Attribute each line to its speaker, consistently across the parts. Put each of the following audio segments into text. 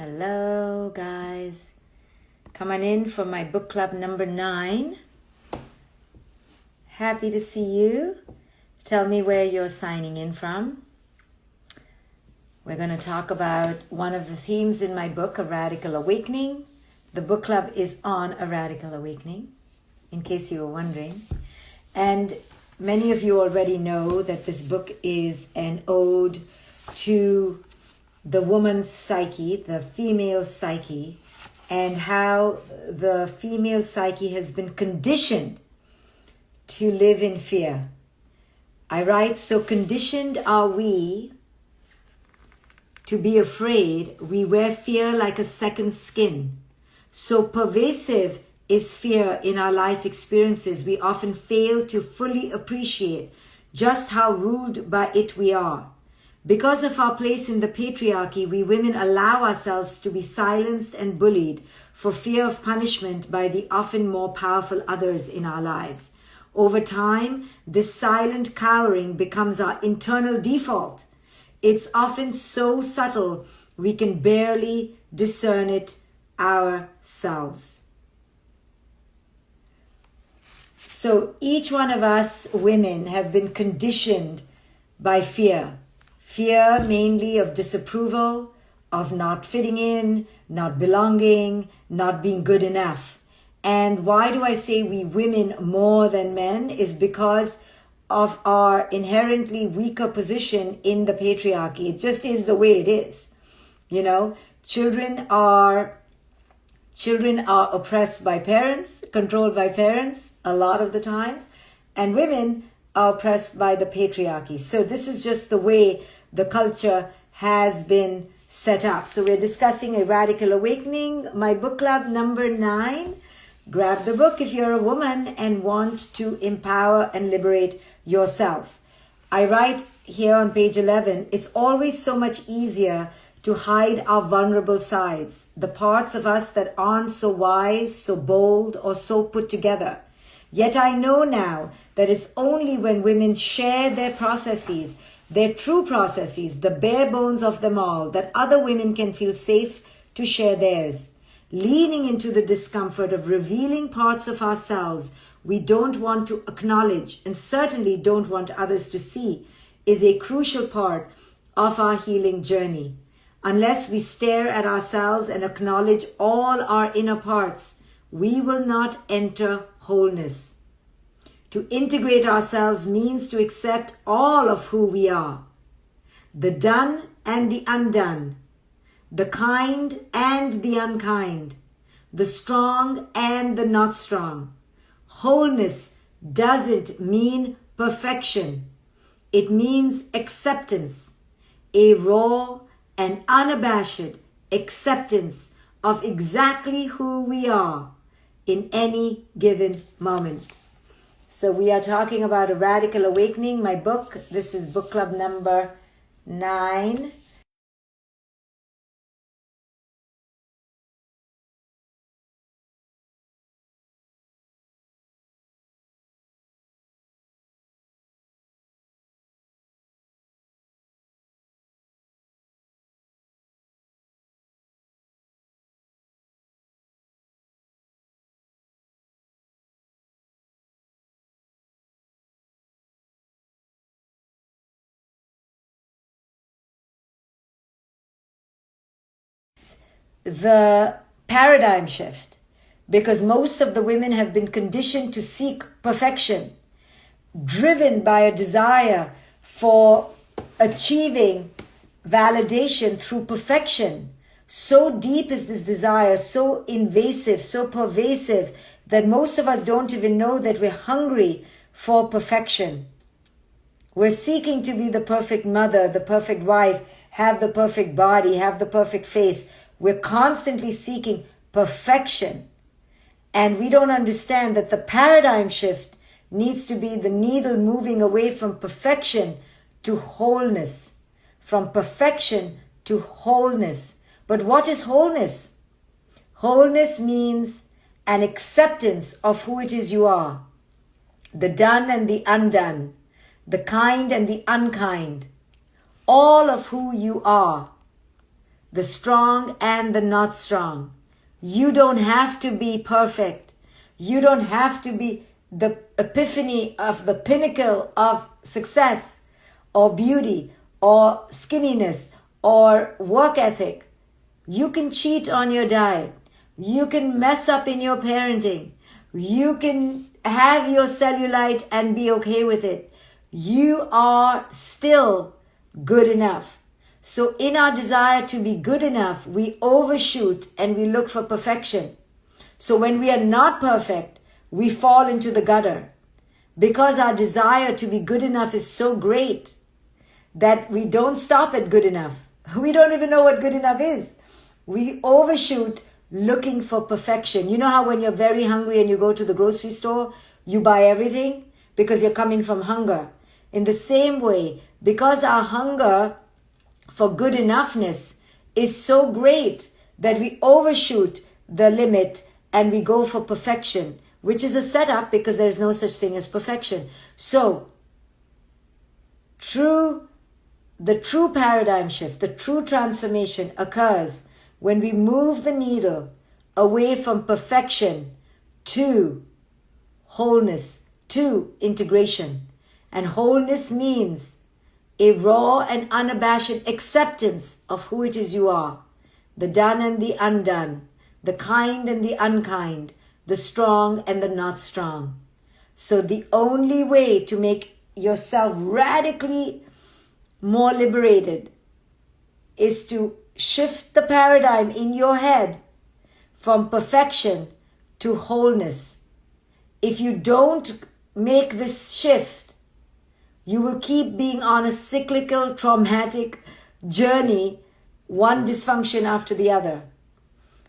Speaker 1: Hello, guys. Coming in for my book club number 9. Happy to see you. Tell me where you're signing in from. We're going to talk about one of the themes in my book, A Radical Awakening. The book club is on a radical awakening, in case you were wondering. And many of you already know that this book is an ode to the woman's psyche, the female psyche, and how the female psyche has been conditioned to live in fear. I write, so conditioned are we to be afraid, we wear fear like a second skin. So pervasive is fear in our life experiences, we often fail to fully appreciate just how ruled by it we are. Because of our place in the patriarchy, we women allow ourselves to be silenced and bullied for fear of punishment by the often more powerful others in our lives. Over time, this silent cowering becomes our internal default. It's often so subtle we can barely discern it ourselves. So each one of us women have been conditioned by fear. Fear mainly of disapproval, of not fitting in, not belonging, not being good enough. And why do I say we women more than men is because of our inherently weaker position in the patriarchy. It just is the way it is. You know, children are oppressed by parents, controlled by parents a lot of the times, and women are oppressed by the patriarchy. So this is just the way the culture has been set up. So we're discussing A Radical Awakening, my book club number 9. Grab the book if you're a woman and want to empower and liberate yourself. I write here on page 11, it's always so much easier to hide our vulnerable sides, the parts of us that aren't so wise, so bold, or so put together. Yet I know now that it's only when women share their processes, their true processes, the bare bones of them all, that other women can feel safe to share theirs. Leaning into the discomfort of revealing parts of ourselves we don't want to acknowledge and certainly don't want others to see is a crucial part of our healing journey. Unless we stare at ourselves and acknowledge all our inner parts, we will not enter wholeness. To integrate ourselves means to accept all of who we are. The done and the undone. The kind and the unkind. The strong and the not strong. Wholeness doesn't mean perfection. It means acceptance. A raw and unabashed acceptance of exactly who we are in any given moment. So we are talking about A Radical Awakening, my book. This is book club number 9. The paradigm shift, because most of the women have been conditioned to seek perfection, driven by a desire for achieving validation through perfection. So deep is this desire, so invasive, so pervasive, that most of us don't even know that we're hungry for perfection. We're seeking to be the perfect mother, the perfect wife, have the perfect body, have the perfect face. We're constantly seeking perfection. And we don't understand that the paradigm shift needs to be the needle moving away from perfection to wholeness. From perfection to wholeness. But what is wholeness? Wholeness means an acceptance of who it is you are. The done and the undone. The kind and the unkind. All of who you are. the strong and the not strong. You don't have to be perfect. You don't have to be the epiphany of the pinnacle of success or beauty or skinniness or work ethic. You can cheat on your diet. You can mess up in your parenting. You can have your cellulite and be okay with it. You are still good enough. So in our desire to be good enough, we overshoot and we look for perfection. So when we are not perfect, we fall into the gutter because our desire to be good enough is so great that we don't stop at good enough. We don't even know what good enough is. We overshoot looking for perfection. You know how when you're very hungry and you go to the grocery store, you buy everything because you're coming from hunger. In the same way, because our hunger for good enoughness is so great that we overshoot the limit and we go for perfection, which is a setup because there is no such thing as perfection. So, the true paradigm shift, the true transformation occurs when we move the needle away from perfection to wholeness, to integration. And wholeness means a raw and unabashed acceptance of who it is you are, the done and the undone, the kind and the unkind, the strong and the not strong. So the only way to make yourself radically more liberated is to shift the paradigm in your head from perfection to wholeness. If you don't make this shift, you will keep being on a cyclical, traumatic journey, one dysfunction after the other.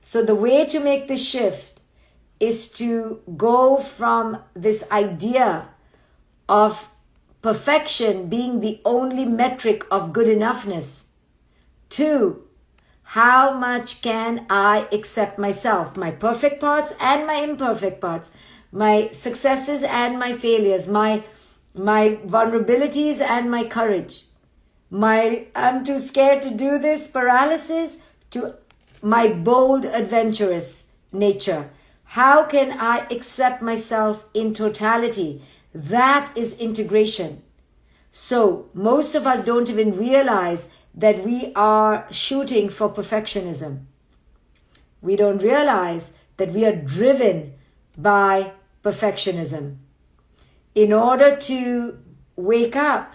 Speaker 1: So the way to make this shift is to go from this idea of perfection being the only metric of good enoughness to how much can I accept myself, my perfect parts and my imperfect parts, my successes and my failures, my vulnerabilities and my courage, my I'm too scared to do this paralysis to my bold adventurous nature. How can I accept myself in totality? That is integration. So most of us don't even realize that we are shooting for perfectionism. We don't realize that we are driven by perfectionism. In order to wake up,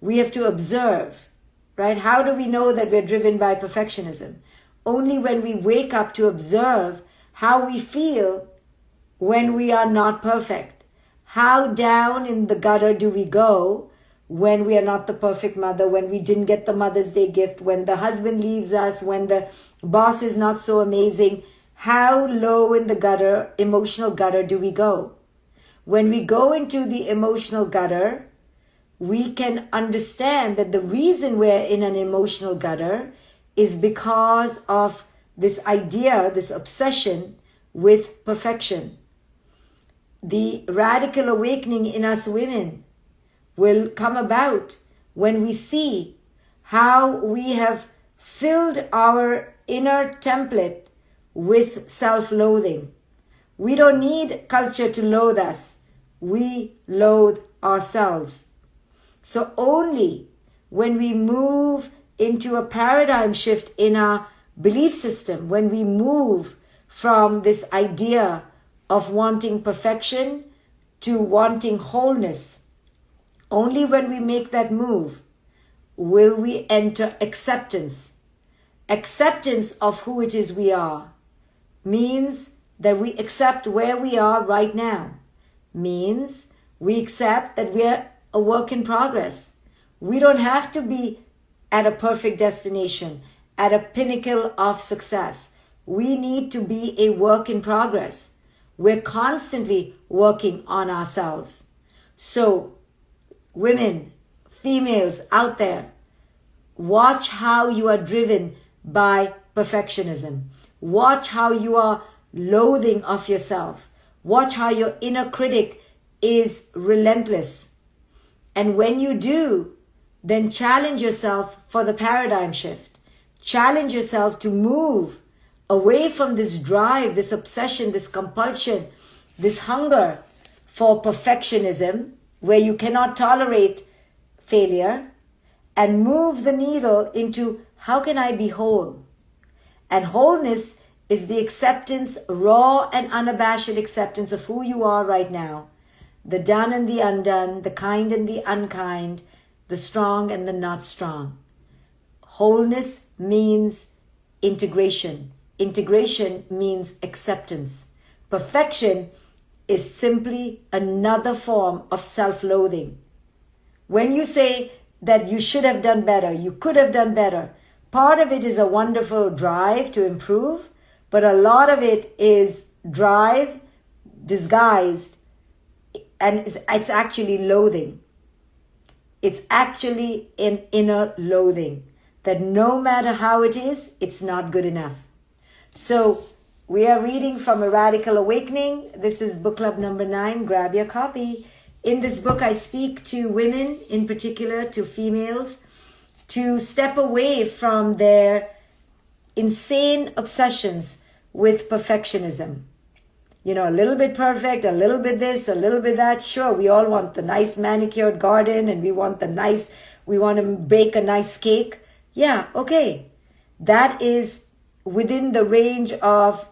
Speaker 1: we have to observe, right? How do we know that we're driven by perfectionism? Only when we wake up to observe how we feel when we are not perfect. How down in the gutter do we go when we are not the perfect mother, when we didn't get the Mother's Day gift, when the husband leaves us, when the boss is not so amazing? How low in the gutter, emotional gutter, do we go? When we go into the emotional gutter, we can understand that the reason we're in an emotional gutter is because of this idea, this obsession with perfection. The radical awakening in us women will come about when we see how we have filled our inner template with self-loathing. We don't need culture to loathe us. We loathe ourselves. So only when we move into a paradigm shift in our belief system, when we move from this idea of wanting perfection to wanting wholeness, only when we make that move will we enter acceptance. Acceptance of who it is we are means that we accept where we are right now. Means we accept that we are a work in progress. We don't have to be at a perfect destination, at a pinnacle of success. We need to be a work in progress. We're constantly working on ourselves. So, women, females out there, watch how you are driven by perfectionism. Watch how you are loathing of yourself. Watch how your inner critic is relentless. And when you do, then challenge yourself for the paradigm shift. challenge yourself to move away from this drive, this obsession, this compulsion, this hunger for perfectionism, where you cannot tolerate failure, and move the needle into how can I be whole? And wholeness is the acceptance, raw and unabashed acceptance of who you are right now. The done and the undone, the kind and the unkind, the strong and the not strong. Wholeness means integration. Integration means acceptance. Perfection is simply another form of self-loathing. When you say that you should have done better, you could have done better, part of it is a wonderful drive to improve, but a lot of it is drive disguised, and it's actually loathing. It's actually an inner loathing that no matter how it is, it's not good enough. So we are reading from A Radical Awakening. This is book club number 9. Grab your copy. In this book, I speak to women, in particular to females, to step away from their insane obsessions with perfectionism. You know, a little bit perfect, a little bit this, a little bit that. Sure, we all want the nice manicured garden and we want to bake a nice cake. Yeah, okay. That is within the range of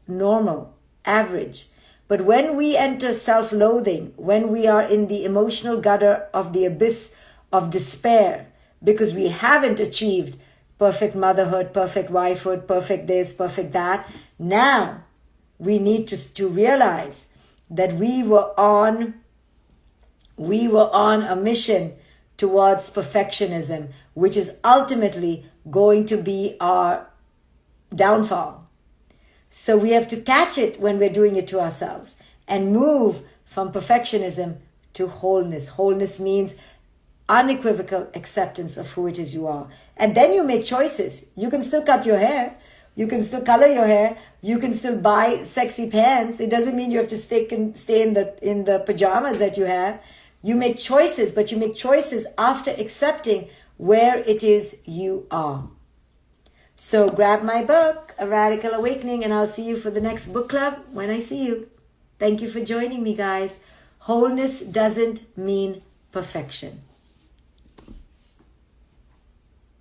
Speaker 1: normal, average. But when we enter self-loathing, when we are in the emotional gutter of the abyss of despair, because we haven't achieved perfect motherhood, perfect wifehood, perfect this, perfect that, now we need to realize that we were on a mission towards perfectionism, which is ultimately going to be our downfall. So we have to catch it when we're doing it to ourselves and move from perfectionism to wholeness. Wholeness means unequivocal acceptance of who it is you are. And then you make choices. You can still cut your hair. You can still color your hair. You can still buy sexy pants. It doesn't mean you have to stay in the pajamas that you have. You make choices, but you make choices after accepting where it is you are. So grab my book, A Radical Awakening, and I'll see you for the next book club when I see you. Thank you for joining me, guys. Wholeness doesn't mean perfection.